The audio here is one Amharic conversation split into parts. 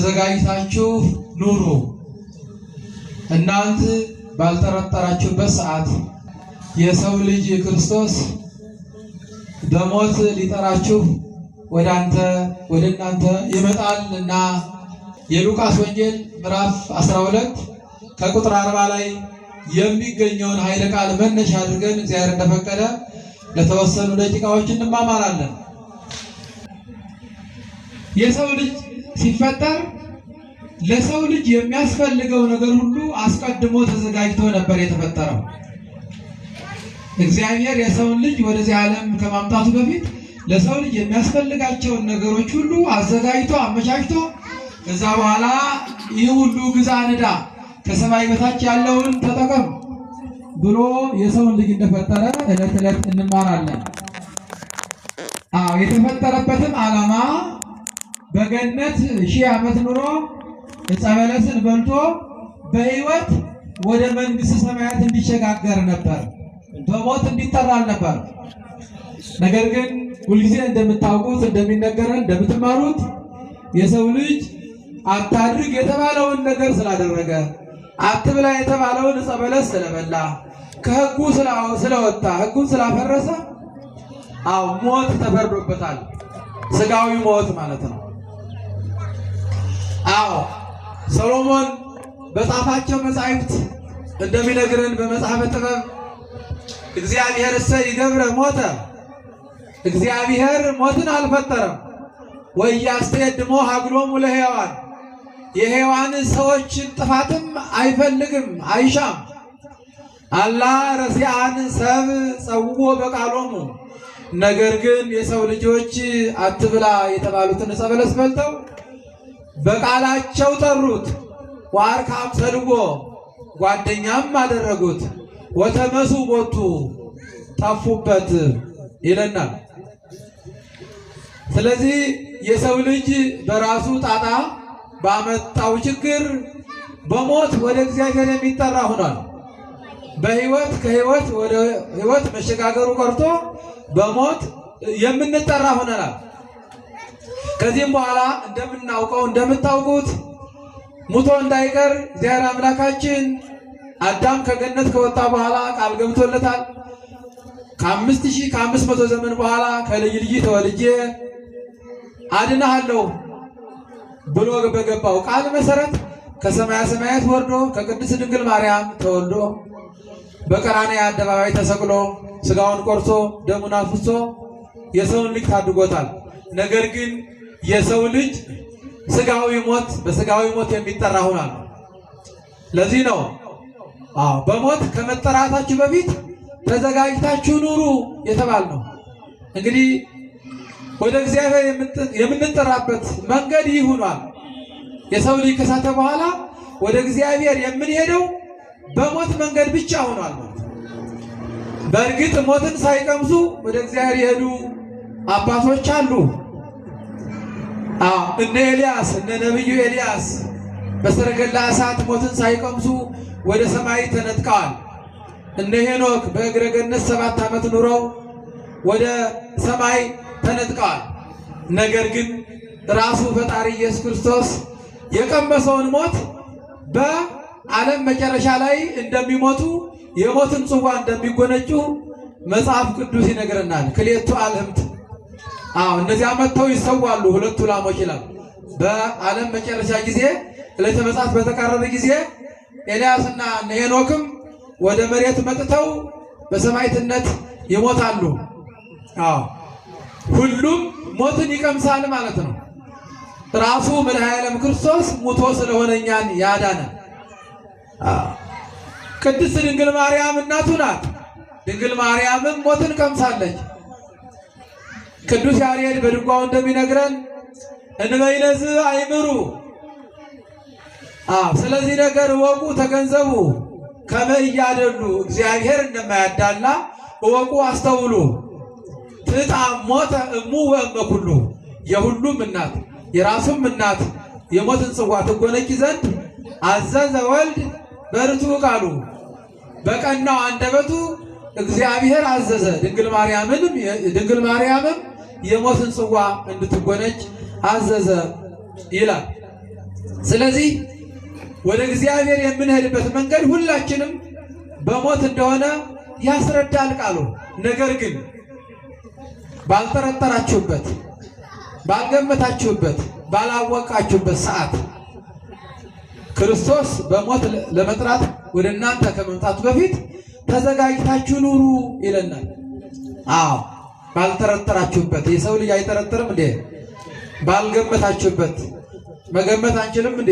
ተዘጋጅታችሁ ኑሩ። እናንተ ባልጠረጠራችሁበት ሰዓት የሰው ልጅ ክርስቶስ በሞት ሊጠራችሁ ወደ እናንተ ይመጣልና የሉቃስ ወንጌል ምዕራፍ 12 ከቁጥር 40 ላይ የሚገኘውን ኃይለ ቃል መነሻ አድርገን እግዚአብሔር እንደፈቀደ ለተወሰኑ ደቂቃዎች እንማማራለን። የሰው ልጅ ሲፈጠር ለሰው ልጅ የሚያስፈልገው ነገር ሁሉ አስቀድሞ ተዘጋጅቶ ነበር የተፈጠረው። እግዚአብሔር የሰውን ልጅ ወደዚህ ዓለም ከማምጣቱ በፊት ለሰው ልጅ የሚያስፈልጋቸውን ነገሮች ሁሉ አዘጋጅቶ አመቻችቶ ከዛ በኋላ ይህ ሁሉ ግዛ ንዳ ከሰማይ በታች ያለውን ተጠቀም ብሎ የሰውን ልጅ እንደፈጠረ ዕለት ዕለት እንማራለን። የተፈጠረበትም ዓላማ በገነት 1000 ዓመት ኑሮ ዕፀ በለስን በልቶ በሕይወት ወደ መንግሥተ ሰማያት እንዲሸጋገር ነበር፣ በሞት እንዲጠራል ነበር። ነገር ግን ሁልጊዜ እንደምታውቁት እንደሚነገረን እንደምትማሩት የሰው ልጅ አታድርግ የተባለውን ነገር ስላደረገ፣ አትብላ የተባለውን ዕፀ በለስ ስለበላ፣ ከሕጉ ስለወጣ፣ ሕጉን ስላፈረሰ ሞት ተፈርዶበታል። ሥጋዊ ሞት ማለት ነው። ሰሎሞን በጻፋቸው መጻሕፍት እንደሚነግረን በመጽሐፈ ጥበብ እግዚአብሔር ይገብረ ሞተ፣ እግዚአብሔር ሞትን አልፈጠረም። ወያስተየድሞ ሀግሎሙ ለሕያዋን፣ የሕያዋን ሰዎችን ጥፋትም አይፈልግም አይሻም። አላ ረሲዓን ሰብ ጸውዖ በቃሎሙ፣ ነገር ግን የሰው ልጆች አትብላ የተባሉትን ዕፀ በለስ በልተው በቃላቸው ጠሩት። ወአርካም ሰድጎ፣ ጓደኛም አደረጉት። ወተመሱ ቦቱ፣ ጠፉበት ይለናል። ስለዚህ የሰው ልጅ በራሱ ጣጣ ባመጣው ችግር በሞት ወደ እግዚአብሔር የሚጠራ ሆኗል። በሕይወት ከሕይወት ወደ ሕይወት መሸጋገሩ ቀርቶ በሞት የምንጠራ ሆነናል። ከዚህም በኋላ እንደምታውቁት ሙቶ እንዳይቀር እግዚአብሔር አምላካችን አዳም ከገነት ከወጣ በኋላ ቃል ገብቶለታል። ከ5500 ዘመን በኋላ ከልጅ ልጅ ተወልጄ አድናለሁ ብሎ በገባው ቃል መሰረት ከሰማያ ሰማያት ወርዶ ከቅድስት ድንግል ማርያም ተወልዶ በቀራንዮ አደባባይ ተሰቅሎ ስጋውን ቆርሶ ደሙን አፍስሶ የሰውን ልጅ ታድጎታል። ነገር ግን የሰው ልጅ ስጋዊ ሞት በስጋዊ ሞት የሚጠራ ሆኗል። ለዚህ ነው በሞት ከመጠራታችሁ በፊት ተዘጋጅታችሁ ኑሩ የተባልነው። እንግዲህ ወደ እግዚአብሔር የምንጠራበት መንገድ ይህ ሆኗል። የሰው ልጅ ከሳተ በኋላ ወደ እግዚአብሔር የምንሄደው በሞት መንገድ ብቻ ሆኗል። በእርግጥ ሞትን ሳይቀምሱ ወደ እግዚአብሔር የሄዱ አባቶች አሉ። እነ ኤልያስ እነ ነቢዩ ኤልያስ በሰረገላ እሳት ሞትን ሳይቀምሱ ወደ ሰማይ ተነጥቀዋል። እነ ሄኖክ በእግረ ገነት 7 ዓመት ኑረው ወደ ሰማይ ተነጥቀዋል። ነገር ግን ራሱ ፈጣሪ ኢየሱስ ክርስቶስ የቀመሰውን ሞት በዓለም መጨረሻ ላይ እንደሚሞቱ የሞትን ጽዋ እንደሚጎነጩ መጽሐፍ ቅዱስ ይነግረናል። ክሌቱ አልህምት እነዚያ መጥተው ይሰዋሉ 2 ላሞች ይላል። በዓለም መጨረሻ ጊዜ ዕለተ ምጽአት በተቃረበ ጊዜ ኤልያስና ሄኖክም ወደ መሬት መጥተው በሰማዕትነት ይሞታሉ። ሁሉም ሞትን ይቀምሳል ማለት ነው። ራሱ መድኃኔዓለም ክርስቶስ ሙቶ ስለሆነ እኛን ያዳነ። ቅድስት ድንግል ማርያም እናቱ ናት። ድንግል ማርያምም ሞትን ቀምሳለች። ቅዱስ ያሬድ በድጓው እንደሚነግረን እንበይነዝ አይምሩ፣ ስለዚህ ነገር እወቁ ተገንዘቡ፣ ከመ እያደሉ እግዚአብሔር እንደማያዳላ እወቁ አስተውሉ። ትጣም ሞተ እሙ ወእመ ኩሉ፣ የሁሉም እናት የራሱም እናት የሞትን ጽዋ ትጎነጭ ዘንድ አዘዘ ወልድ በርቱዕ ቃሉ፣ በቀናው አንደበቱ እግዚአብሔር አዘዘ። ድንግል ማርያምም የሞትን ጽዋ እንድትጎነጭ አዘዘ ይላል። ስለዚህ ወደ እግዚአብሔር የምንሄድበት መንገድ ሁላችንም በሞት እንደሆነ ያስረዳል ቃሉ። ነገር ግን ባልጠረጠራችሁበት፣ ባልገመታችሁበት፣ ባላወቃችሁበት ሰዓት ክርስቶስ በሞት ለመጥራት ወደ እናንተ ከመምጣቱ በፊት ተዘጋጅታችሁ ኑሩ ይለናል። አዎ ባልጠረጠራችሁበት። የሰው ልጅ አይጠረጥርም እንዴ? ባልገመታችሁበት መገመት አንችልም እንዴ?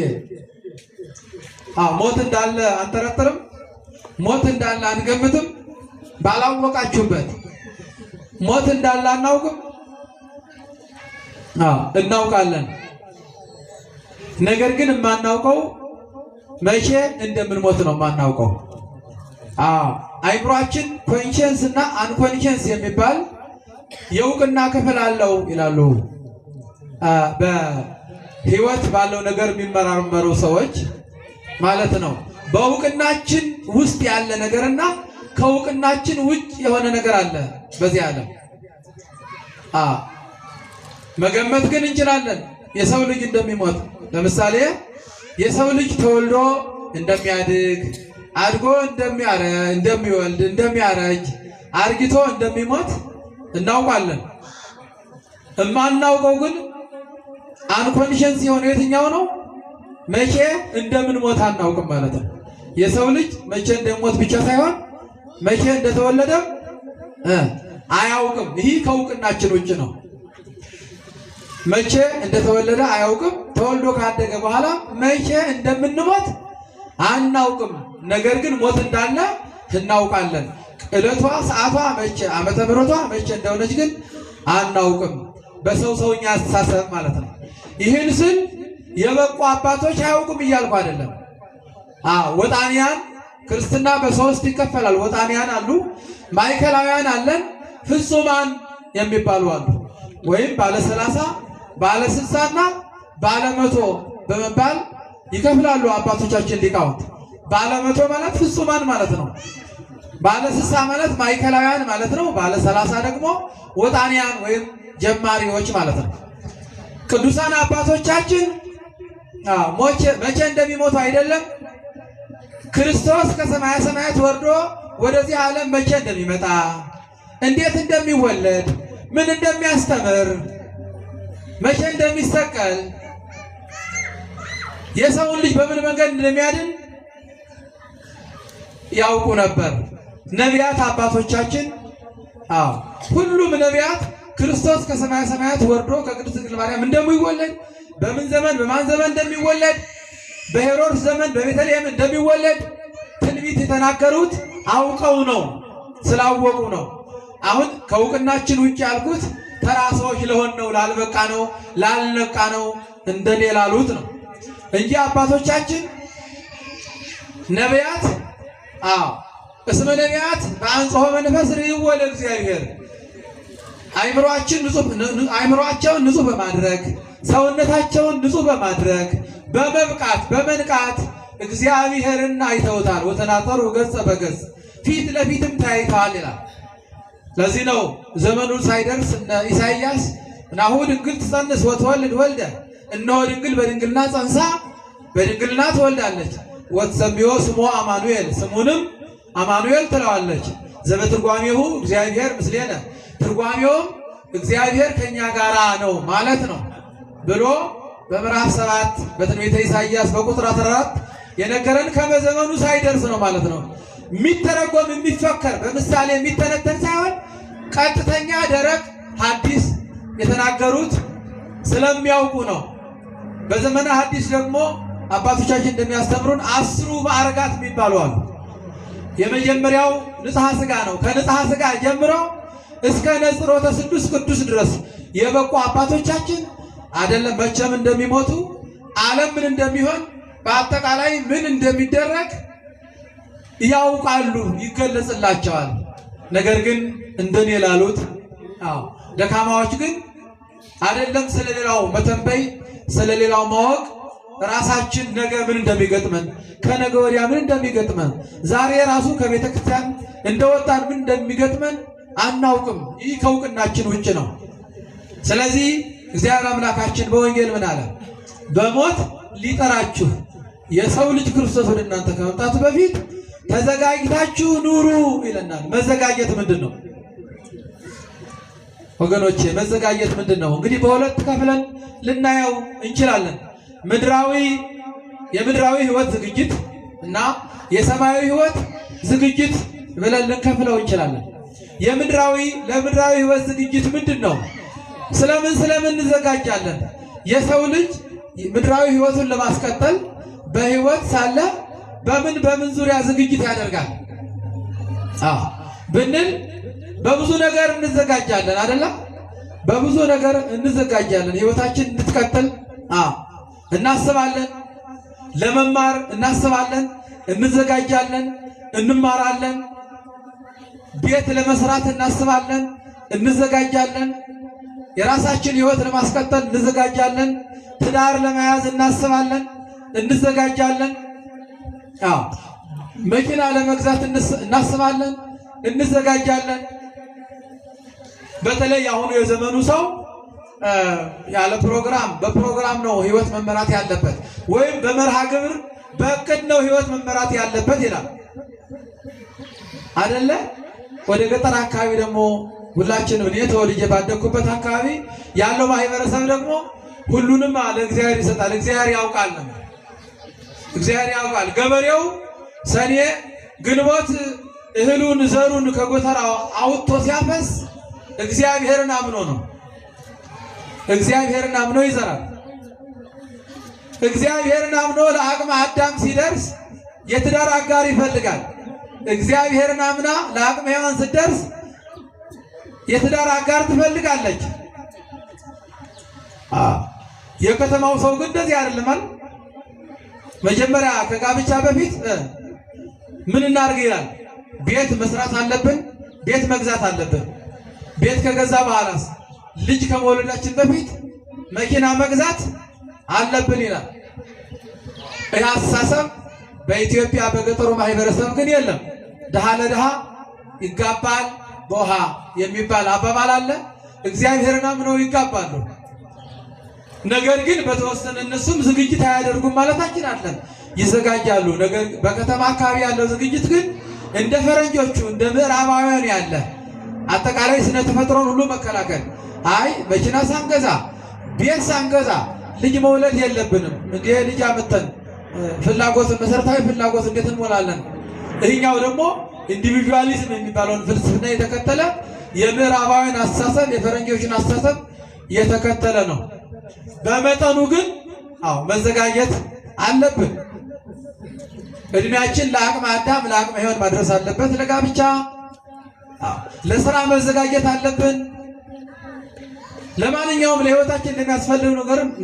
አዎ ሞት እንዳለ አንጠረጥርም፣ ሞት እንዳለ አንገምትም። ባላወቃችሁበት ሞት እንዳለ አናውቅም? አዎ እናውቃለን። ነገር ግን የማናውቀው መቼ እንደምንሞት ነው የማናውቀው። አዎ አይምሯችን ኮንሽንስ እና አንኮንሽንስ የሚባል የእውቅና ክፍል አለው ይላሉ። በህይወት ባለው ነገር የሚመራመሩ ሰዎች ማለት ነው። በእውቅናችን ውስጥ ያለ ነገርና ከእውቅናችን ውጭ የሆነ ነገር አለ በዚህ ዓለም። መገመት ግን እንችላለን የሰው ልጅ እንደሚሞት። ለምሳሌ የሰው ልጅ ተወልዶ እንደሚያድግ፣ አድጎ እንደሚወልድ፣ እንደሚያረጅ፣ አርግቶ እንደሚሞት እናውቃለን። እማናውቀው ግን አንኮንሽንስ የሆነ የትኛው ነው? መቼ እንደምንሞት አናውቅም ማለት ነው። የሰው ልጅ መቼ እንደሚሞት ብቻ ሳይሆን መቼ እንደተወለደም አያውቅም። ይህ ከእውቅናችን ውጭ ነው። መቼ እንደተወለደ አያውቅም። ተወልዶ ካደገ በኋላ መቼ እንደምንሞት አናውቅም። ነገር ግን ሞት እንዳለ እናውቃለን። ዕለቷ፣ ሰዓቷ መቼ፣ ዓመተ ምሕረቷ መቼ እንደሆነች ግን አናውቅም። ሰውኛ አስተሳሰብ ማለት ነው። ይህን ስል የበቁ አባቶች አያውቁም እያልኩ አይደለም። ወጣንያን ክርስትና በሶስት ይከፈላል። ወጣንያን አሉ፣ ማዕከላውያን አለን፣ ፍጹማን የሚባሉ አሉ። ወይም ባለ 30 ባለ 60 እና ባለ 100 በመባል ይከፍላሉ አባቶቻችን ሊቃውንት። ባለ 100 ማለት ፍጹማን ማለት ነው። ባለ 60 ማለት ማዕከላውያን ማለት ነው። ባለ 30 ደግሞ ወጣንያን ወይም ጀማሪዎች ማለት ነው። ቅዱሳን አባቶቻችን መቼ እንደሚሞቱ አይደለም፣ ክርስቶስ ከሰማያ ሰማያት ወርዶ ወደዚህ ዓለም መቼ እንደሚመጣ፣ እንዴት እንደሚወለድ፣ ምን እንደሚያስተምር፣ መቼ እንደሚሰቀል፣ የሰውን ልጅ በምን መንገድ እንደሚያድን ያውቁ ነበር። ነቢያት አባቶቻችን ሁሉም ነቢያት ክርስቶስ ከሰማያ ሰማያት ወርዶ ከቅድስት ድንግል ማርያም እንደሚወለድ፣ በምን ዘመን በማን ዘመን እንደሚወለድ፣ በሄሮድስ ዘመን በቤተልሔም እንደሚወለድ ትንቢት የተናገሩት አውቀው ነው፣ ስላወቁ ነው። አሁን ከእውቅናችን ውጭ ያልኩት ተራ ሰዎች ለሆን ነው፣ ላልበቃ ነው፣ ላልነቃ ነው፣ እንደኔ ላሉት ነው እንጂ አባቶቻችን ነቢያት እስመ ነቢያት በአንጽሖ መንፈስ ርእይዎ ለእግዚአብሔር አይምሮአቸውን ንጹህ በማድረግ ሰውነታቸውን ንጹህ በማድረግ በመብቃት በመንቃት እግዚአብሔርን አይተውታል። ወተናጠሩ ገጸ በገጽ ፊት ለፊትም ታይተዋል ይላል። ለዚህ ነው ዘመኑን ሳይደርስ ኢሳይያስ ናሁ ድንግል ትጸንስ ወትወልድ ወልደ፣ እነሆ ድንግል በድንግልና ጸንሳ በድንግልና ትወልዳለች፣ ወትሰምዮ ስሞ አማኑኤል፣ ስሙንም አማኑኤል ትለዋለች። ዘበትርጓሜሁ እግዚአብሔር ምስሌነ፣ ትርጓሜውም እግዚአብሔር ከኛ ጋራ ነው ማለት ነው ብሎ በምዕራፍ 7 በትንቢተ ኢሳይያስ በቁጥር 14 የነገረን ከመዘመኑ ሳይደርስ ነው ማለት ነው። የሚተረጎም የሚፈከር በምሳሌ የሚተነተን ሳይሆን ቀጥተኛ ደረቅ ሐዲስ የተናገሩት ስለሚያውቁ ነው። በዘመነ ሐዲስ ደግሞ አባቶቻችን እንደሚያስተምሩን 10 ማዕረጋት የሚባሉ አሉ። የመጀመሪያው ንጽሐ ሥጋ ነው። ከንጽሐ ሥጋ ጀምሮ እስከ ነጽሮተ ስዱስ ቅዱስ ድረስ የበቁ አባቶቻችን አይደለም መቼም እንደሚሞቱ፣ ዓለም ምን እንደሚሆን፣ በአጠቃላይ ምን እንደሚደረግ ያውቃሉ፣ ይገለጽላቸዋል። ነገር ግን እንደኔ ላሉት ደካማዎች ግን አይደለም ስለሌላው መተንበይ፣ ስለሌላው ማወቅ፣ ራሳችን ነገ ምን እንደሚገጥመን፣ ከነገ ወዲያ ምን እንደሚገጥመን፣ ዛሬ ራሱ ከቤተ ክርስቲያን እንደወጣን ምን እንደሚገጥመን አናውቅም። ይህ ከእውቅናችን ውጭ ነው። ስለዚህ እግዚአብሔር አምላካችን በወንጌል ምን አለ? በሞት ሊጠራችሁ የሰው ልጅ ክርስቶስ ወደ እናንተ ከመምጣቱ በፊት ተዘጋጅታችሁ ኑሩ ይለናል። መዘጋጀት ምንድን ነው ወገኖቼ? መዘጋጀት ምንድን ነው? እንግዲህ በሁለት ከፍለን ልናየው እንችላለን። የምድራዊ ሕይወት ዝግጅት እና የሰማያዊ ሕይወት ዝግጅት ብለን ልንከፍለው እንችላለን። ለምድራዊ ሕይወት ዝግጅት ምንድን ነው? ስለምን እንዘጋጃለን? የሰው ልጅ ምድራዊ ሕይወቱን ለማስቀጠል በሕይወት ሳለ በምን ዙሪያ ዝግጅት ያደርጋል ብንል በብዙ ነገር እንዘጋጃለን አይደለም? በብዙ ነገር እንዘጋጃለን። ሕይወታችን እንድትቀጥል እናስባለን። ለመማር እናስባለን፣ እንዘጋጃለን፣ እንማራለን። ቤት ለመስራት እናስባለን፣ እንዘጋጃለን። የራሳችን ሕይወት ለማስቀጠል እንዘጋጃለን። ትዳር ለመያዝ እናስባለን፣ እንዘጋጃለን። መኪና ለመግዛት እናስባለን፣ እንዘጋጃለን። በተለይ አሁኑ የዘመኑ ሰው ያለ በፕሮግራም ነው ሕይወት መመራት ያለበት፣ ወይም በመርሃ ግብር በእቅድ ነው ሕይወት መመራት ያለበት ይላል አይደለ? ወደ ገጠር አካባቢ ደግሞ ሁላችንም እኔ ተወልጄ ባደግኩበት አካባቢ ያለው ማህበረሰብ ደግሞ ሁሉንም ለእግዚአብሔር ይሰጣል። እግዚአብሔር ያውቃል። ገበሬው ሰኔ ግንቦት እህሉን ዘሩን ከጎተራው አውጥቶ ሲያፈስ እግዚአብሔርን አምኖ ነው። እግዚአብሔርን አምኖ ይዘራል። እግዚአብሔርን አምኖ ለአቅመ አዳም ሲደርስ የትዳር አጋር ይፈልጋል። እግዚአብሔርን አምና ለአቅመ ሔዋን ስትደርስ የትዳር አጋር ትፈልጋለች። የከተማው ሰው ግን እንደዚህ አይደለም። መጀመሪያ ከጋብቻ በፊት ምን እናድርግ ይላል። ቤት መስራት አለብን፣ ቤት መግዛት አለብን። ቤት ከገዛ በኋላስ ልጅ ከመውለዳችን በፊት መኪና መግዛት አለብን ይላል። ይህ አስተሳሰብ በኢትዮጵያ በገጠሩ ማህበረሰብ ግን የለም። ድሃ ለድሃ ይጋባል በውሃ የሚባል አባባል አለ። እግዚአብሔርን አምነው ይጋባሉ። ነገር ግን በተወሰነ እነሱም ዝግጅት አያደርጉም ማለታችን አለን። ይዘጋጃሉ። ነገር በከተማ አካባቢ ያለው ዝግጅት ግን እንደ ፈረንጆቹ እንደ ምዕራባውያን ያለ አጠቃላይ ስነ ተፈጥሮን ሁሉ መከላከል። መኪና ሳንገዛ ቤት ሳንገዛ ልጅ መውለድ የለብንም። እንደ ልጅ አመተን መሰረታዊ ፍላጎት እንዴት እንሞላለን? ይህኛው ደግሞ ኢንዲቪጁዋሊዝም የሚባለውን ፍልስፍና የተከተለ የምዕራባውያን አስተሳሰብ የፈረንጆችን አስተሳሰብ የተከተለ ነው። በመጠኑ ግን መዘጋጀት አለብን። እድሜያችን ለአቅመ አዳም ለአቅመ ሔዋን ማድረስ አለበት። ለጋብቻ ለስራ መዘጋጀት አለብን። ለማንኛውም ለህይወታችን ለሚያስፈልግ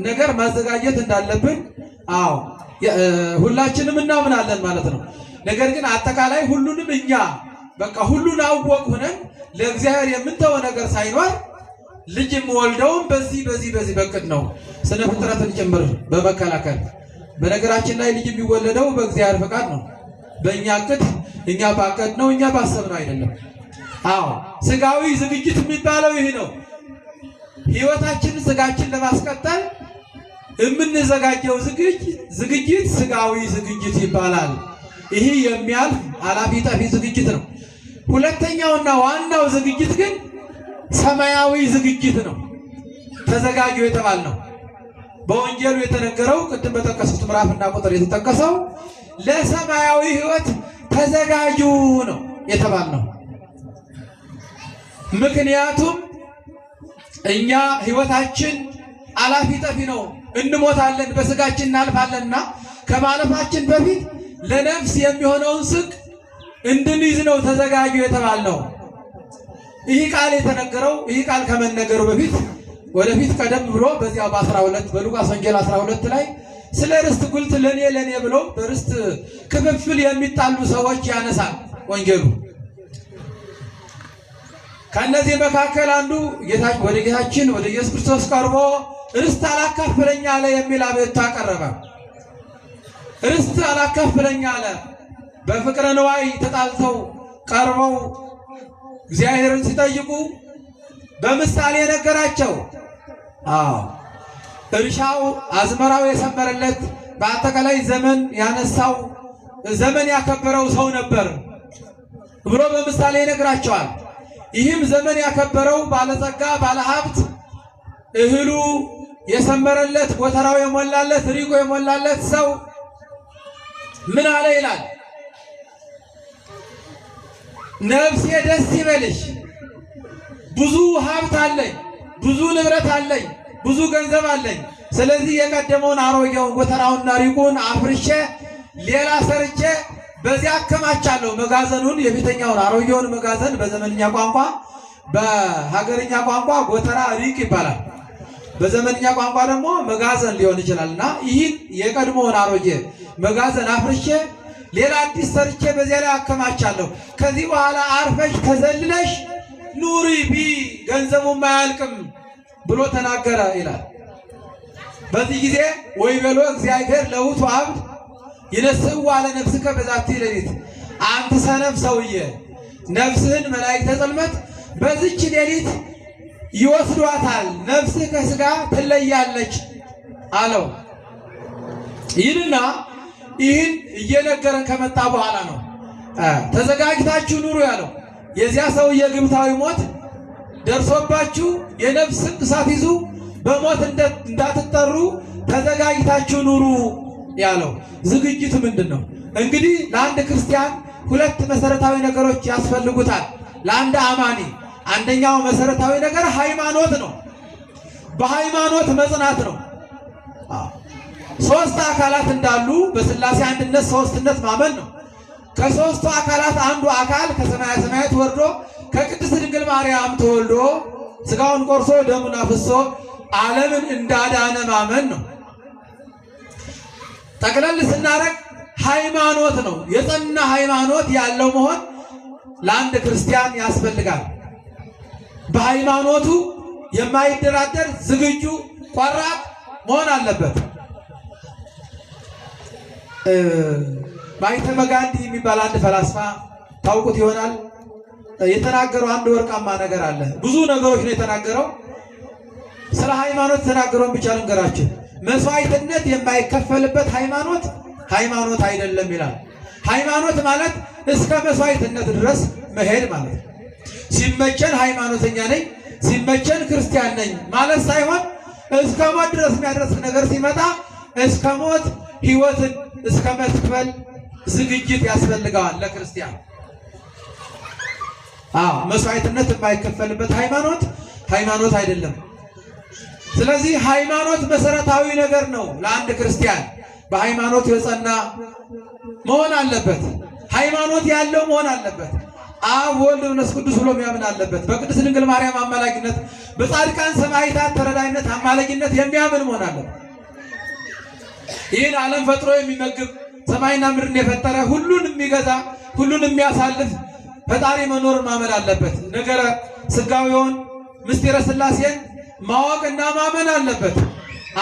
ነገር ማዘጋጀት እንዳለብን ሁላችንም እናምናለን ማለት ነው። ነገር ግን አጠቃላይ ሁሉንም እኛ ሁሉን አወቅ ሆነን ለእግዚአብሔር የምንተወው ነገር ሳይኖር ልጅ የምወልደውም በዚህ በቅድ ነው፣ ስነ ፍጥረትን ጭምር በመከላከል። በነገራችን ላይ ልጅ የሚወለደው በእግዚአብሔር ፈቃድ ነው። በእኛ እቅድ እኛ ባቀድ ነው እኛ ባሰብ ነው አይደለም። ስጋዊ ዝግጅት የሚባለው ይህ ነው። ህይወታችንን ስጋችን ለማስቀጠል የምንዘጋጀው ዝግጅት ስጋዊ ዝግጅት ይባላል። ይህ የሚያልፍ ኃላፊ ጠፊ ዝግጅት ነው። ሁለተኛውና ዋናው ዝግጅት ግን ሰማያዊ ዝግጅት ነው። ተዘጋጁ የተባልነው በወንጌሉ የተነገረው ቅድም በጠቀሱት ምዕራፍና ቁጥር የተጠቀሰው ለሰማያዊ ህይወት ተዘጋጁ ነው የተባልነው። ምክንያቱም እኛ ህይወታችን ኃላፊ ጠፊ ነው፣ እንሞታለን፣ በስጋችን እናልፋለንና ከማለፋችን በፊት ለነፍስ የሚሆነውን ስንቅ እንድንይዝ ነው ተዘጋጁ የተባልነው። ይህ ቃል የተነገረው ይህ ቃል ከመነገሩ በፊት ወደፊት ቀደም ብሎ በዚያው በሉቃስ ወንጌል 12 ላይ ስለ ርስት ጉልት ለኔ ብሎ በርስት ክፍፍል የሚጣሉ ሰዎች ያነሳል ወንጌሉ። ከነዚህ መካከል አንዱ ወደ ጌታችን ወደ ኢየሱስ ክርስቶስ ቀርቦ ርስት አላካፍለኝ አለ የሚል አቤቱታ አቀረበ። ርስት አላካፍለኝ አለ። በፍቅረ ንዋይ ተጣልተው ቀርበው እግዚአብሔርን ሲጠይቁ በምሳሌ ነገራቸው። እርሻው አዝመራው የሰመረለት በአጠቃላይ ዘመን ያነሳው ዘመን ያከበረው ሰው ነበር ብሎ በምሳሌ ይነግራቸዋል። ይህም ዘመን ያከበረው ባለጸጋ ባለሀብት እህሉ የሰመረለት ጎተራው የሞላለት ሪቆ የሞላለት ሰው ምን አለ ይላል? ነፍሴ ደስ ይበልሽ፣ ብዙ ሀብት አለኝ፣ ብዙ ንብረት አለኝ፣ ብዙ ገንዘብ አለኝ። ስለዚህ የቀደመውን አሮጌውን ጎተራውንና ሪቁን አፍርሼ ሌላ ሰርቼ በዚያ አከማቻለሁ። መጋዘኑን የፊተኛውን አሮጌውን መጋዘን በዘመንኛ ቋንቋ በሀገርኛ ቋንቋ ጎተራ ሪቅ ይባላል። በዘመንኛ ቋንቋ ደግሞ መጋዘን ሊሆን ይችላልና ይህን የቀድሞውን አሮጌ መጋዘን አፍርሼ ሌላ አዲስ ሰርቼ በዚያ ላይ አከማቻለሁ። ከዚህ በኋላ አርፈሽ ተዘልለሽ ኑሪ ቢ ገንዘቡም አያልቅም ብሎ ተናገረ ይላል። በዚህ ጊዜ ወይ በሎ እግዚአብሔር ለውቱ አብድ ይነስዋ ለነፍስከ በዛቲ ሌሊት፣ አንተ ሰነፍ ሰውዬ ነፍስህን መላእክተ ጽልመት በዚች ሌሊት ይወስዷታል፣ ነፍስህ ከስጋ ትለያለች አለው። ይህንና ይህን እየነገረን ከመጣ በኋላ ነው ተዘጋጅታችሁ ኑሩ ያለው። የዚያ ሰውዬ ግብታዊ ሞት ደርሶባችሁ የነፍስ ስንቅ ሳትይዙ በሞት እንዳትጠሩ ተዘጋጅታችሁ ኑሩ ያለው። ዝግጅት ምንድን ነው? እንግዲህ ለአንድ ክርስቲያን ሁለት መሰረታዊ ነገሮች ያስፈልጉታል። ለአንድ አማኒ አንደኛው መሰረታዊ ነገር ሃይማኖት ነው። በሃይማኖት መጽናት ነው። ሶስት አካላት እንዳሉ በስላሴ አንድነት ሶስትነት ማመን ነው። ከሶስቱ አካላት አንዱ አካል ከሰማያ ሰማያት ወርዶ ከቅድስት ድንግል ማርያም ተወልዶ ስጋውን ቆርሶ ደሙን አፍሶ ዓለምን እንዳዳነ ማመን ነው። ጠቅለል ስናረግ ሃይማኖት ነው። የጸና ሃይማኖት ያለው መሆን ለአንድ ክርስቲያን ያስፈልጋል። በሃይማኖቱ የማይደራደር ዝግጁ ቆራጥ መሆን አለበት። ማኅተመ ጋንዲ የሚባል አንድ ፈላስፋ ታውቁት ይሆናል። የተናገረው አንድ ወርቃማ ነገር አለ። ብዙ ነገሮች ነው የተናገረው። ስለ ሃይማኖት የተናገረውን ብቻ ልንገራችሁ። መስዋዕትነት የማይከፈልበት ሃይማኖት ሃይማኖት አይደለም ይላል። ሃይማኖት ማለት እስከ መስዋዕትነት ድረስ መሄድ ማለት ነው። ሲመቸን ሃይማኖተኛ ነኝ፣ ሲመቸን ክርስቲያን ነኝ ማለት ሳይሆን እስከ ሞት ድረስ የሚያደርስ ነገር ሲመጣ እስከ ሞት ሕይወትን እስከ መክፈል ዝግጅት ያስፈልገዋል ለክርስቲያን። መስዋዕትነት የማይከፈልበት ሃይማኖት ሃይማኖት አይደለም። ስለዚህ ሃይማኖት መሰረታዊ ነገር ነው ለአንድ ክርስቲያን። በሃይማኖት የጸና መሆን አለበት። ሃይማኖት ያለው መሆን አለበት። አብ ወልድ መንፈስ ቅዱስ ብሎ የሚያምን አለበት። በቅድስት ድንግል ማርያም አማላጅነት፣ በጻድቃን ሰማዕታት ተረዳይነት አማላጅነት የሚያምን መሆን አለበት። ይህን ዓለም ፈጥሮ የሚመግብ ሰማይና ምድርን የፈጠረ ሁሉን የሚገዛ ሁሉን የሚያሳልፍ ፈጣሪ መኖር ማመን አለበት። ነገረ ስጋዊውን ምስጢረ ሥላሴን ማወቅና ማመን አለበት።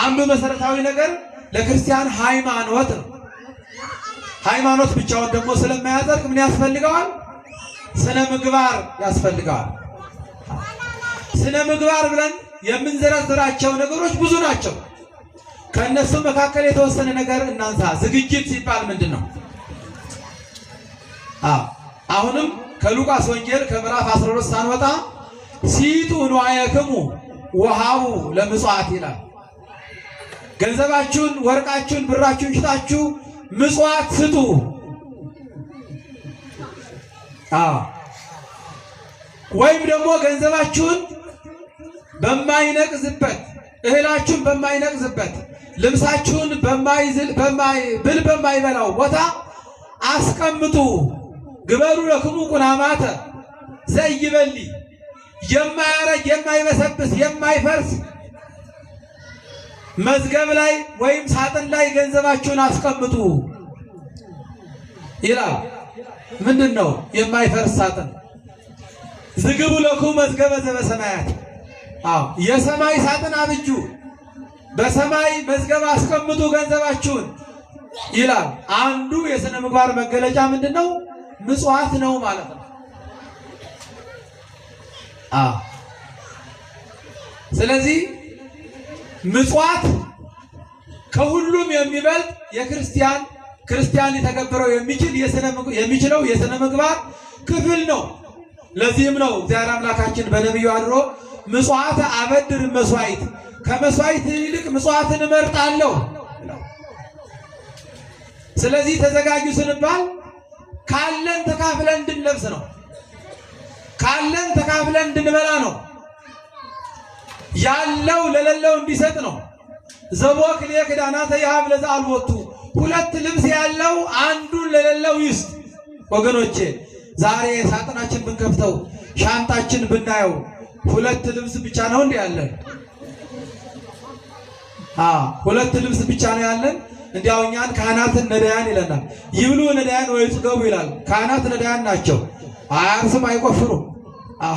አንዱ መሰረታዊ ነገር ለክርስቲያን ሃይማኖት ነው። ሃይማኖት ብቻውን ደግሞ ስለማያጸድቅ ምን ያስፈልገዋል? ስነ ምግባር ያስፈልገዋል። ስነ ምግባር ብለን የምንዘረዝራቸው ነገሮች ብዙ ናቸው። ከእነሱ መካከል የተወሰነ ነገር እናንሳ። ዝግጅት ሲባል ምንድን ነው? አሁንም ከሉቃስ ወንጌል ከምዕራፍ 12 ሳንወጣ ሲጡ ንዋየክሙ ወሃቡ ለምጽዋት ይላል። ገንዘባችሁን፣ ወርቃችሁን፣ ብራችሁን ሽጣችሁ ምጽዋት ስጡ። ወይም ደግሞ ገንዘባችሁን በማይነቅዝበት፣ እህላችሁን በማይነቅዝበት፣ ልብሳችሁን ብል በማይበላው ቦታ አስቀምጡ። ግበሩ ለክሙ ቁናማተ ዘይበሊ፣ የማያረጅ የማይበሰብስ የማይፈርስ መዝገብ ላይ ወይም ሳጥን ላይ ገንዘባችሁን አስቀምጡ ይላል። ምንድን ነው የማይፈርስ ሳጥን? ዝግቡ ለክሙ መዝገበ ዘበሰማያት። የሰማይ ሳጥን አብጁ፣ በሰማይ መዝገብ አስቀምጡ ገንዘባችሁን ይላል። አንዱ የሥነ ምግባር መገለጫ ምንድን ነው? ምጽዋት ነው ማለት ነው። ስለዚህ ምጽዋት ከሁሉም የሚበልጥ ክርስቲያን ሊተገብረው የሚችለው የሥነ ምግባር ክፍል ነው። ለዚህም ነው እግዚአብሔር አምላካችን በነቢዩ አድሮ ምጽዋት አበድር መስዋዕት፣ ከመስዋዕት ይልቅ ምጽዋትን እመርጣለሁ። ስለዚህ ተዘጋጁ ስንባል ካለን ተካፍለን እንድንለብስ ነው። ካለን ተካፍለን እንድንበላ ነው። ያለው ለሌለው እንዲሰጥ ነው። ዘቦክ ለክዳናተ ያብ ለዛልወቱ፣ ሁለት ልብስ ያለው አንዱን ለሌለው ይስጥ። ወገኖቼ ዛሬ ሳጥናችን ብንከፍተው ሻንጣችን ብናየው ሁለት ልብስ ብቻ ነው እንዴ ያለን? ሁለት ልብስ ብቻ ነው ያለን። እንዲያው እኛን ካህናትን ነዳያን ይለናል። ይብሉ ነዳያን ወይ ጽገቡ ይላል። ካህናት ነዳያን ናቸው። አያርስም፣ አይቆፍሩም።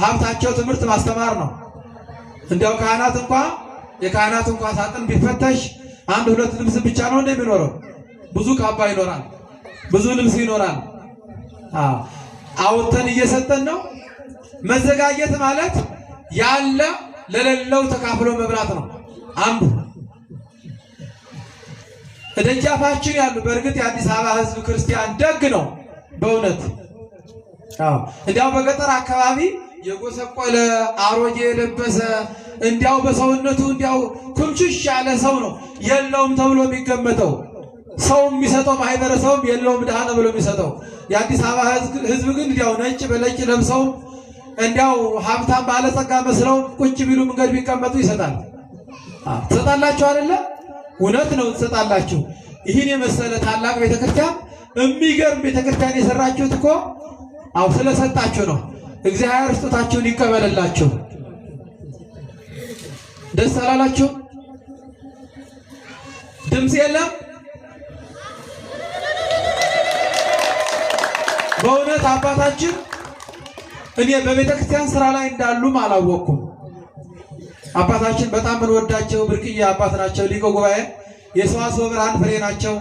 ሀብታቸው ትምህርት ማስተማር ነው። እንዲያው የካህናት እንኳ ሳጥን ቢፈተሽ አንድ ሁለት ልብስ ብቻ ነው እንደሚኖረው። ብዙ ካባ ይኖራል፣ ብዙ ልብስ ይኖራል። አውጥተን እየሰጠን ነው። መዘጋጀት ማለት ያለ ለሌለው ተካፍሎ መብላት ነው አንዱ። ደጃፋችን ያሉ በእርግጥ የአዲስ አበባ ሕዝብ ክርስቲያን ደግ ነው በእውነት። እንዲያው በገጠር አካባቢ የጎሰቆለ አሮጌ የለበሰ እንዲያው በሰውነቱ እንዲያው ኩምችሽ ያለ ሰው ነው የለውም ተብሎ የሚገመተው። ሰው የሚሰጠው ማህበረሰቡም የለውም ድሃ ነው ብሎ የሚሰጠው። የአዲስ አበባ ሕዝብ ግን እንዲያው ነጭ በነጭ ለብሰው እንዲያው ሀብታም ባለጸጋ መስለው ቁጭ ቢሉ መንገድ ቢቀመጡ ይሰጣል። ትሰጣላችሁ አይደለ? እውነት ነው ትሰጣላችሁ። ይህን የመሰለ ታላቅ ቤተክርስቲያን የሚገርም ቤተክርስቲያን የሰራችሁት እኮ ስለሰጣችሁ ነው። እግዚአብሔር ስጦታችሁን ይቀበልላችሁ። ደስ አላላችሁ? ድምፅ የለም? በእውነት አባታችን እኔ በቤተክርስቲያን ስራ ላይ እንዳሉም አላወቅኩም። አባታችን በጣም እንወዳቸው ብርቅዬ አባት ናቸው። ሊቀ ጉባኤ የሰዋስወ ብርሃን ፍሬ ናቸው።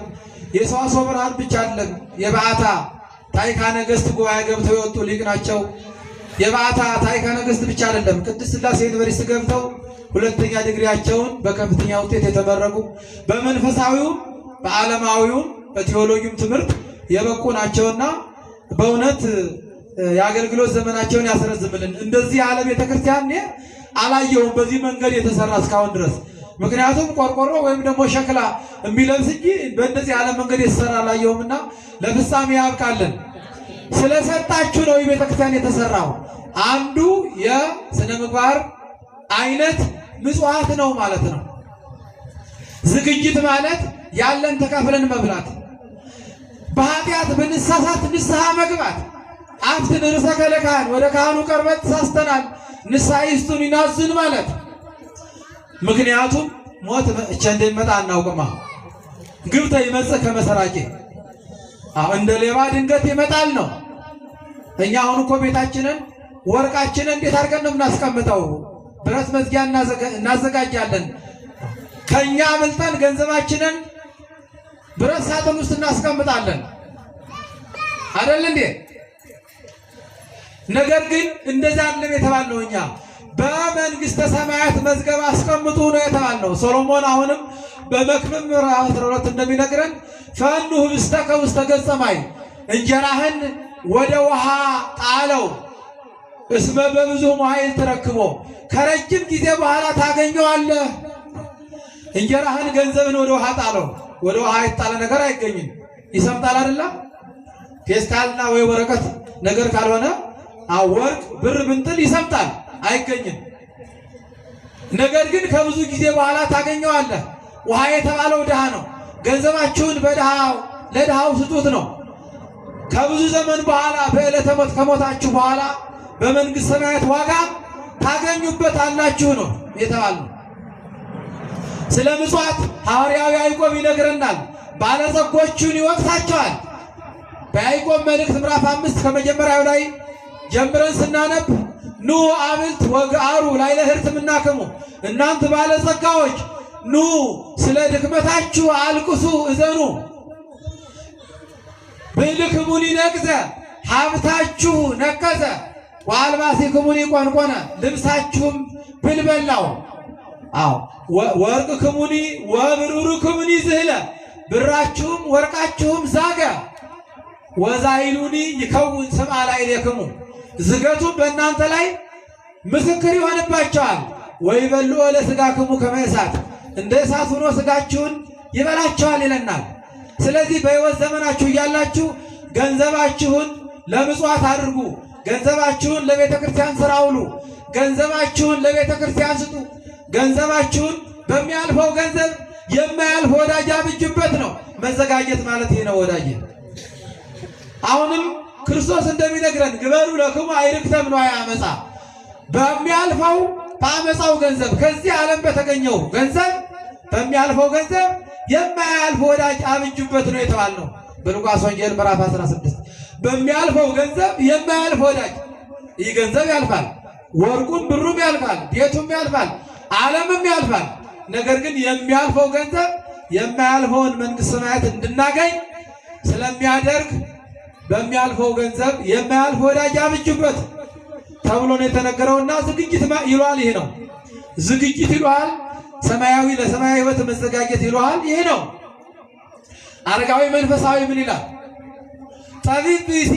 የሰዋስወ ብርሃን ብቻ አይደለም፣ የበዓታ ታሪካ ነገሥት ጉባኤ ገብተው የወጡ ሊቅ ናቸው። የበዓታ ታሪካ ነገሥት ብቻ አይደለም፣ ቅድስት ሥላሴ ዩኒቨርሲቲ ገብተው ሁለተኛ ዲግሪያቸውን በከፍተኛ ውጤት የተመረቁ፣ በመንፈሳዊውም በዓለማዊውም በቴዎሎጂም ትምህርት የበቁ ናቸውና በእውነት የአገልግሎት ዘመናቸውን ያስረዝምልን። እንደዚህ ያለ ቤተክርስቲያን አላየውም በዚህ መንገድ የተሰራ እስካሁን ድረስ። ምክንያቱም ቆርቆሮ ወይም ደግሞ ሸክላ የሚለብስ እንጂ በእንደዚህ ያለ መንገድ የተሰራ አላየውምና ለፍጻሜ ያብቃልን። ስለሰጣችሁ ነው የቤተክርስቲያን የተሰራው። አንዱ የሥነ ምግባር አይነት ምጽዋት ነው ማለት ነው። ዝግጅት ማለት ያለን ተካፍለን መብላት፣ በኃጢአት ብንሳሳት ንስሐ መግባት። አፍትን ርዕሰ ከለካህን ወደ ካህኑ ቀርበን ተሳስተናል ንስሐ ይስጡን ይናዝን ማለት። ምክንያቱም ሞት መቼ እንደሚመጣ አናውቅማ። ግብተ ይመጽእ ከመ ሰራቂ፣ እንደ ሌባ ድንገት ይመጣል ነው። እኛ አሁን እኮ ቤታችንን ወርቃችንን እንዴት አድርገን ነው የምናስቀምጠው? ብረት መዝጊያ እናዘጋጃለን። ከኛ አመልጠን ገንዘባችንን ብረት ሳጥን ውስጥ እናስቀምጣለን አይደል እንዴ? ነገር ግን እንደዛ አይደለም የተባልነው። እኛ በመንግስተ ሰማያት መዝገብ አስቀምጡ ነው የተባልነው። ሶሎሞን አሁንም በመክብብ ምዕራፍ 12 እንደሚነግረን ፈኑ ህብስተከ ውስተ ገጸ ማይ፣ እንጀራህን ወደ ውሃ ጣለው፣ እስመ በብዙ መኃይል ትረክቦ፣ ከረጅም ጊዜ በኋላ ታገኘዋለህ። እንጀራህን ገንዘብን ወደ ውሃ ጣለው። ወደ ውሃ የጣለ ነገር አይገኝም፣ ይሰምጣል አይደለ? ፌስታልና ወይ ወረቀት ነገር ካልሆነ ወርቅ ብር ብንጥል ይሰምጣል፣ አይገኝም። ነገር ግን ከብዙ ጊዜ በኋላ ታገኘዋለህ። ውሃ የተባለው ድሃ ነው። ገንዘባችሁን ለድሃው ስጡት ነው። ከብዙ ዘመን በኋላ በዕለተ ሞት ከሞታችሁ በኋላ በመንግስት ሰማያት ዋጋ ታገኙበታላችሁ ነው የተባለው። ስለ ምጽዋት ሐዋርያው ያዕቆብ ይነግረናል። ባለጸጎቹን ይወቅሳቸዋል። በያዕቆብ መልእክት ምዕራፍ 5 ከመጀመሪያው ላይ ጀምረን ስናነብ ኑ አብልት ወግአሩ ላዕለ ሕርትምናክሙ፣ እናንተ ባለጸጋዎች ኑ ስለ ድክመታችሁ አልቅሱ እዘኑ። ብልክሙኒ ነቅዘ፣ ሀብታችሁ ነቀዘ፣ ወአልባሲክሙኒ ቆንቆነ፣ ልብሳችሁም ብል በላው። አዎ ወርቅ ክሙኒ ወብሩር ክሙኒ ዝህለ ብራችሁም ወርቃችሁም ዛገ ወዛይሉኒ ይከውን ሰምዐ ላዕሌክሙ ዝገቱ በእናንተ ላይ ምስክር ይሆንባቸዋል። ወይበልዑ ለሥጋክሙ ከመ እሳት እንደ እሳት ሆኖ ሥጋችሁን ይበላቸዋል ይለናል። ስለዚህ በሕይወት ዘመናችሁ እያላችሁ ገንዘባችሁን ለምጽዋት አድርጉ። ገንዘባችሁን ለቤተ ክርስቲያን ሥራ አውሉ። ገንዘባችሁን ለቤተ ክርስቲያን ስጡ። ገንዘባችሁን በሚያልፈው ገንዘብ የማያልፍ ወዳጅ አብጁበት ነው። መዘጋጀት ማለት ይህ ነው ወዳጅ። አሁንም ክርስቶስ እንደሚነግረን ግበሩ ለክሙ አይርክተም ንዋየ አመፃ በሚያልፈው በአመፃው ገንዘብ ከዚህ ዓለም በተገኘው ገንዘብ በሚያልፈው ገንዘብ የማያልፍ ወዳጅ አብጁበት ነው የተባልነው በሉቃስ ወንጌል ምዕራፍ 16 በሚያልፈው ገንዘብ የማያልፍ ወዳጅ። ይህ ገንዘብ ያልፋል፣ ወርቁም ብሩም ያልፋል፣ ቤቱም ያልፋል፣ ዓለምም ያልፋል። ነገር ግን የሚያልፈው ገንዘብ የማያልፈውን መንግሥተ ሰማያት እንድናገኝ ስለሚያደርግ በሚያልፈው ገንዘብ የማያልፍ ወዳጅ አብጁበት ተብሎ ነው የተነገረውና ዝግጅት ይሏል። ይሄ ነው ዝግጅት ይሏል። ሰማያዊ ለሰማያዊ ሕይወት መዘጋጀት ይሏል። ይሄ ነው። አረጋዊ መንፈሳዊ ምን ይላል? ጠቢብ ብእሲ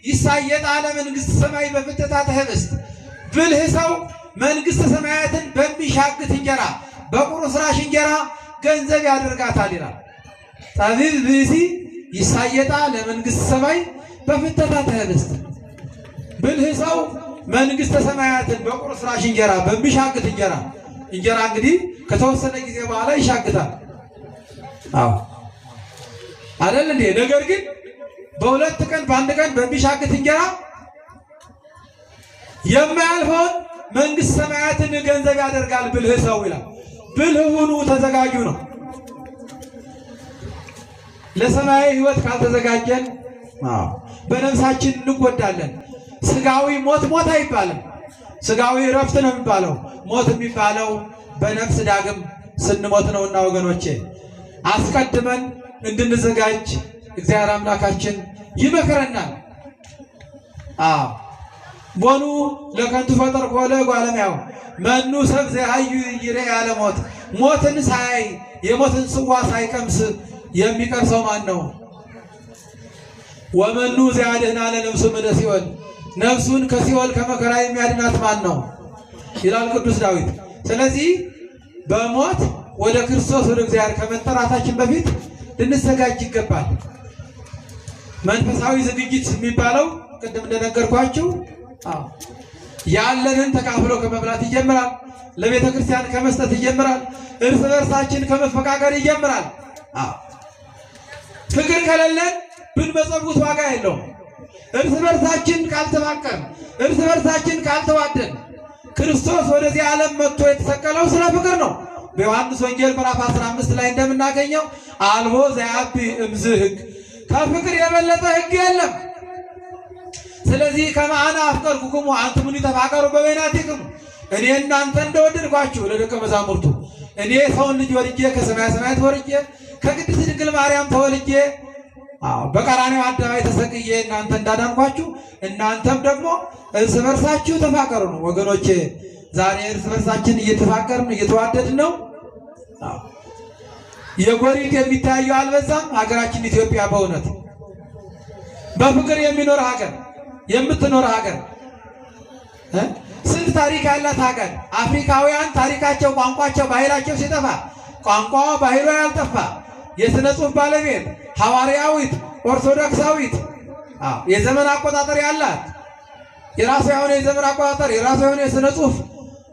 ይሳየጣል መንግሥተ ሰማይ በፍትሐተ ኅብስት ብልህ ሰው መንግሥተ ሰማያትን በሚሻግት እንጀራ በቁርስራሽ እንጀራ ገንዘብ ያደርጋታል ይላል። ጠቢብ ብእሲ ይሳየጣል መንግሥተ ሰማይ በፍትሐተ ኅብስት ብልህ ሰው መንግሥተ ሰማያትን በቁርስራሽ እንጀራ በሚሻግት እንጀራ እንግዲህ ከተወሰነ ጊዜ በኋላ ይሻግታል። አዎ አይደል እንዴ? ነገር ግን በሁለት ቀን በአንድ ቀን በሚሻግት እንጀራ የማያልፈውን መንግሥተ ሰማያትን ገንዘብ ያደርጋል ብልህ ሰው ይላል። ብልህ ሁኑ፣ ተዘጋጁ ነው። ለሰማያዊ ሕይወት ካልተዘጋጀን በነፍሳችን እንጎዳለን። ስጋዊ ሞት አይባልም። ስጋዊ እረፍት ነው የሚባለው። ሞት የሚባለው በነፍስ ዳግም ስንሞት ነውና ወገኖቼ አስቀድመን እንድንዘጋጅ እግዚአብሔር አምላካችን ይመክረናል። ቦኑ ለከንቱ ፈጠርኮ ለእጓለ እመሕያው መኑ ሰብ ዘያዩ ይሬ ያለ ሞትን ሳያይ የሞትን ጽዋ ሳይቀምስ የሚቀር ሰው ማን ነው? ወመኑ ዘያድኅና ለነፍሱ እምነ ሲኦል ነፍሱን ከሲኦል ከመከራ የሚያድናት ማን ነው ይላል ቅዱስ ዳዊት። ስለዚህ በሞት ወደ ክርስቶስ ወደ እግዚአብሔር ከመጠራታችን በፊት ልንዘጋጅ ይገባል። መንፈሳዊ ዝግጅት የሚባለው ቅድም እንደነገርኳችሁ ያለንን ተካፍሎ ከመብላት ይጀምራል። ለቤተ ክርስቲያን ከመስጠት ይጀምራል። እርስ በርሳችን ከመፈቃቀር ይጀምራል። ፍቅር ከሌለን ብንመጸውት ዋጋ የለውም። እርስ በርሳችን ካልተፋቀርን፣ እርስ በርሳችን ካልተዋደን ክርስቶስ ወደዚህ ዓለም መጥቶ የተሰቀለው ስለ ፍቅር ነው። በዮሐንስ ወንጌል ምዕራፍ 15 ላይ እንደምናገኘው አልቦ ዘያቢ እምዝ ሕግ ከፍቅር የበለጠ ሕግ የለም። ስለዚህ ከመአነ አፍቀርኩክሙ አንትሙኒ ተፋቀሩ በበይናቲክሙ እኔ እናንተ እንደወደድኳችሁ ለደቀ መዛሙርቱ እኔ ሰውን ልጅ ወልጄ ከሰማየ ሰማያት ወርጄ ከቅድስት ድንግል ማርያም ተወልጄ በቀራንዮ አደባባይ ተሰቅዬ እናንተ እንዳዳንኳችሁ እናንተም ደግሞ እርስ በርሳችሁ ተፋቀሩ ነው። ወገኖቼ ዛሬ እርስ በርሳችን እየተፋቀርን እየተዋደድን ነው። የጎሪጥ የሚታየው አልበዛም? ሀገራችን ኢትዮጵያ በእውነት በፍቅር የሚኖር ሀገር የምትኖር ሀገር ስንት ታሪክ ያላት ሀገር። አፍሪካውያን ታሪካቸው፣ ቋንቋቸው፣ ባህላቸው ሲጠፋ ቋንቋ ባህሏ ያልጠፋ የሥነ ጽሑፍ ባለቤት ሐዋርያዊት ኦርቶዶክሳዊት የዘመን አቆጣጠር ያላት የራሷ የሆነ የዘመን አቆጣጠር የራሷ የሆነ የሥነ ጽሑፍ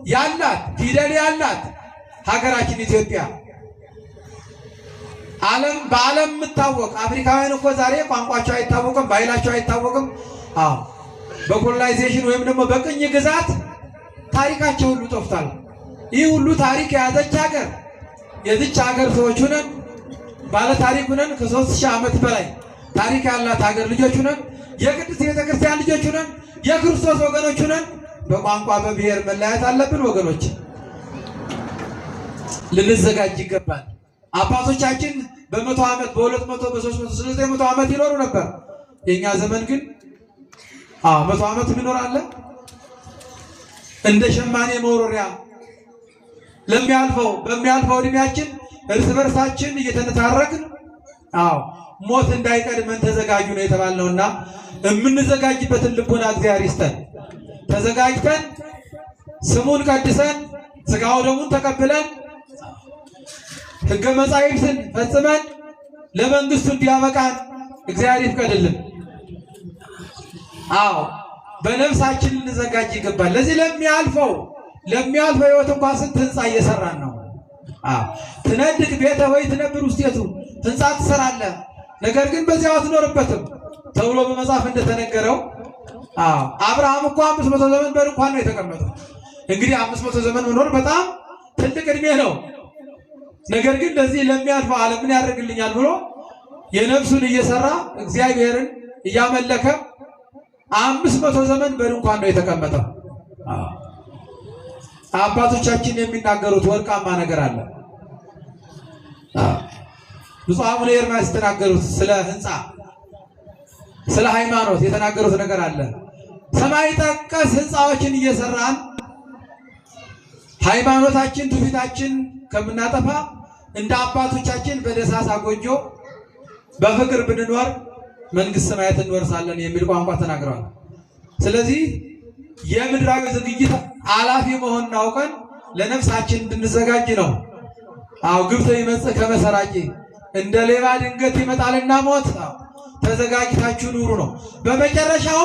ያላት ፊደል ያላት ሀገራችን ኢትዮጵያ በዓለም የምታወቅ አፍሪካውያን እኮ ዛሬ ቋንቋቸው አይታወቅም፣ ባህላቸው አይታወቅም። በኮሎናይዜሽን ወይም ደግሞ በቅኝ ግዛት ታሪካቸው ሁሉ ጠፍቷል። ይህ ሁሉ ታሪክ የያዘች ሀገር የዚች ሀገር ሰዎች ሁነን ባለ ታሪክ ሁነን ከ3000 ዓመት በላይ ታሪክ ያላት ሀገር ልጆች ሁነን የቅድስት ቤተክርስቲያን ልጆች ሁነን የክርስቶስ ወገኖች ሁነን በቋንቋ በብሔር መለያየት አለብን? ወገኖች ልንዘጋጅ ይገባል። አባቶቻችን በ100 ዓመት በ200 በ300 900 ዓመት ይኖሩ ነበር። የኛ ዘመን ግን 100 ዓመት የሚኖር አለ። እንደ ሸማኔ መወሮሪያ በሚያልፈው እድሜያችን እርስ በርሳችን እየተነታረክን ሞት እንዳይቀድመን ተዘጋጁ ነው የተባልነውና የምንዘጋጅበትን ልቦና እግዚአብሔር ይስጠን። ተዘጋጅተን ስሙን ቀድሰን ሥጋው ደሙን ተቀብለን ሕገ መጻሕፍትን ፈጽመን ለመንግስቱ እንዲያበቃን እግዚአብሔር ይፍቀድልን። በነፍሳችን ልንዘጋጅ ይገባል። ለዚህ ለሚያልፈው ሕይወት እንኳን ስንት ህንፃ እየሰራን ነው። ትነድቅ ቤተ ወይ ትነብር ውስጤቱ ህንፃ ትሰራለህ፣ ነገር ግን በዚያው አትኖርበትም ተብሎ በመጽሐፍ እንደተነገረው አብርሃም እኮ 500 ዘመን በድንኳን ነው የተቀመጠው። እንግዲህ 500 ዘመን መኖር በጣም ትልቅ እድሜ ነው። ነገር ግን ለዚህ ለሚያልፈው ዓለም ምን ያደርግልኛል ብሎ የነፍሱን እየሰራ እግዚአብሔርን እያመለከ 500 ዘመን በድንኳን ነው የተቀመጠው። አባቶቻችን የሚናገሩት ወርቃማ ነገር አለ። ብፁዕ አቡነ ኤርምያስ የተናገሩት ስለ ህንፃ ስለ ሃይማኖት የተናገሩት ነገር አለ። ሰማይ ጠቀስ ህንፃዎችን እየሰራን ሃይማኖታችን ትውፊታችን ከምናጠፋ እንደ አባቶቻችን በደሳሳ ጎጆ በፍቅር ብንኖር መንግስት ሰማያት እንወርሳለን የሚል ቋንቋ ተናግረዋል። ስለዚህ የምድራዊ ዝግጅት አላፊ መሆኑን አውቀን ለነፍሳችን እንድንዘጋጅ ነው። ግብቶ ይመጽእ ከመሰራቂ እንደ ሌባ ድንገት ይመጣልና ሞት ተዘጋጅታችሁ ኑሩ ነው። በመጨረሻው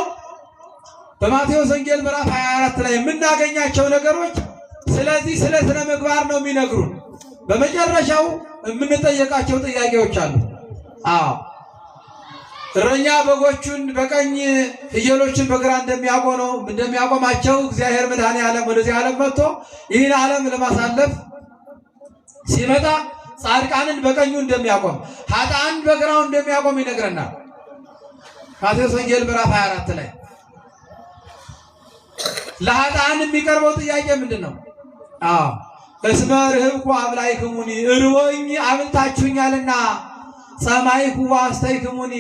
በማቴዎስ ወንጌል ምዕራፍ 24 ላይ የምናገኛቸው ነገሮች ስለዚህ ስለ ስነ ምግባር ነው የሚነግሩን። በመጨረሻው የምንጠየቃቸው ጥያቄዎች አሉ። እረኛ በጎቹን በቀኝ ፍየሎችን በግራ እንደሚያቆማቸው እግዚአብሔር መድኃኔዓለም ወደዚህ ዓለም መጥቶ ይህን ዓለም ለማሳለፍ ሲመጣ ጻድቃንን በቀኙ እንደሚያቆም ኃጥአንን በግራው እንደሚያቆም ይነግረናል። ማቴዎስ ወንጌል ምዕራፍ 24 ላይ ለኃጥአን የሚቀርበው ጥያቄ ምንድን ነው? እስመ ርህብኩ አብላዕክሙኒ እርቦኝ አብልታችሁኛልና፣ ጸማዕኩ ወአስተይክሙኒ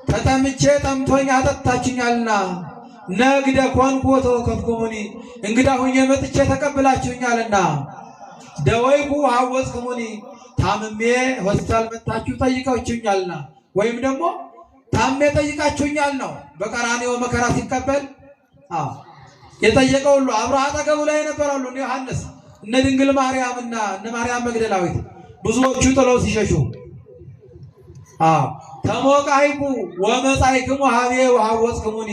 ተጠምቼ ጠምቶኝ አጠጥታችሁኛልና፣ ነግደ ኮንኩ ወተወከፍኩሙኒ እንግዳ ሁኜ መጥቼ ተቀብላችሁኛልና፣ ደወይኩ ወሐወጽክሙኒ ታምሜ ሆስፒታል መጥታችሁ ጠይቃችሁኛልና። ወይም ደግሞ ታሜ ጠይቃችሁኛል ነው። በቀራንዮ መከራ ሲቀበል የጠየቀው ሁሉ አብሮ አጠገቡ ላይ ነበራሉ። እነ ዮሐንስ እነ ድንግል ማርያምና እነ ማርያም መግደላዊት ብዙዎቹ ጥለው ሲሸሹ ተሞቃይኩ ወመጻእክሙ ሀቤ ወሐወጽክሙኒ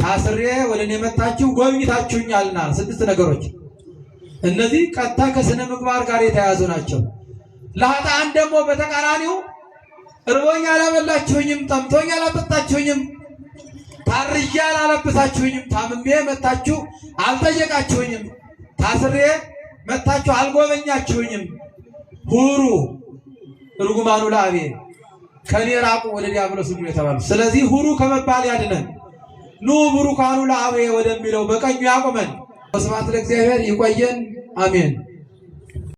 ታስሬ ወደ እኔ መጣችሁ ጎብኝታችሁኛልና። 6 ነገሮች እነዚህ ቀጥታ ከስነ ምግባር ጋር የተያያዙ ናቸው። ለኃጥአን ደግሞ በተቃራኒው እርቦኛ አላበላችሁኝም፣ ጠምቶኛ አላጠጣችሁኝም፣ ታርዤ አላለበሳችሁኝም፣ ታምሜ መጣችሁ አልጠየቃችሁኝም፣ ታስሬ መጣችሁ አልጎበኛችሁኝም። ሁሩ ርጉማኑ ለአቤ ከኔ ራቁ ወደ ዲያብሎስ ሁሉ የተባሉ። ስለዚህ ሁሩ ከመባል ያድነን። ኑ ቡሩካኑ ለአቤ ወደሚለው በቀኙ ያቆመን። ስብሐት ለእግዚአብሔር። ይቆየን። አሜን።